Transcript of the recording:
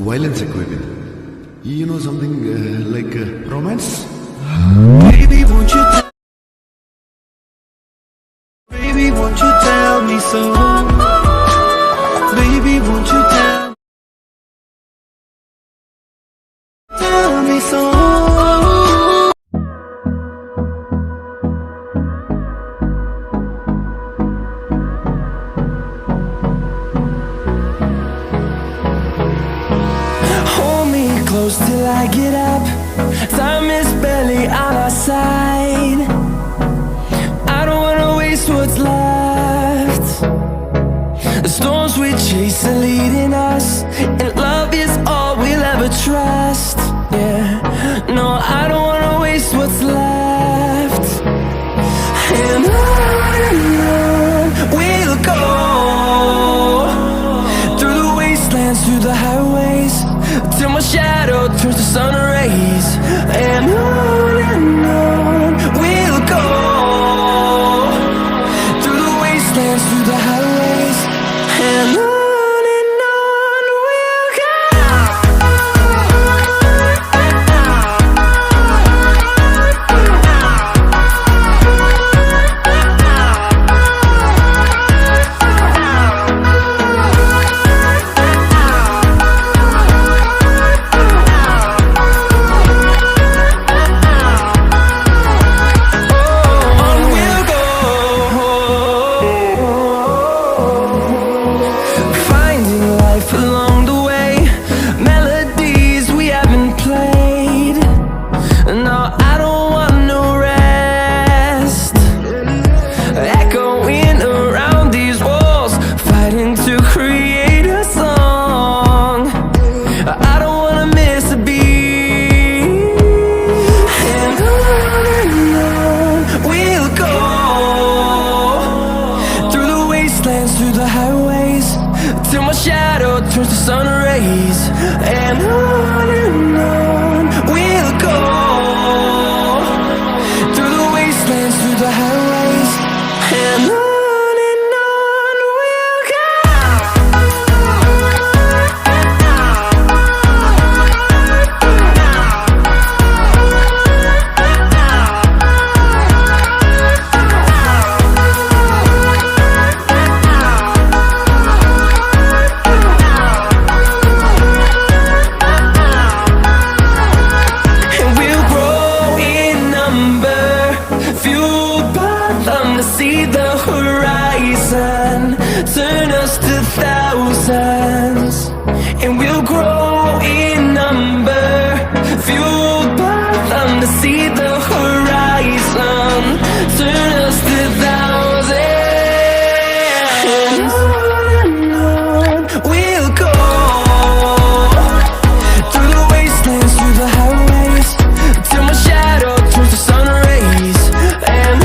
violence equipment. You know something like romance? Baby, won't you baby, won't you tell me so? Baby, won't you tell me so? Hold me close till I get up. Time is barely on our side. I don't wanna waste what's left. The storms we chase are leading us, and love is all we'll ever trust. Yeah, no, I don't wanna waste what's left. And on we'll go, through the wastelands, through the highways, till my shadow turns to sun rays. And on we'll go, through the wastelands, through the highways, and on we'll go. Through the highways, till my shadow turns to sun rays. And on we'll go, through the wastelands, through the highways, and on we'll go. See the horizon turn us to thousands, and we'll grow in number, fueled by them. To see the horizon turn us to thousands, and on we'll go, through the wastelands, through the highways, till my shadow turns to sun rays. And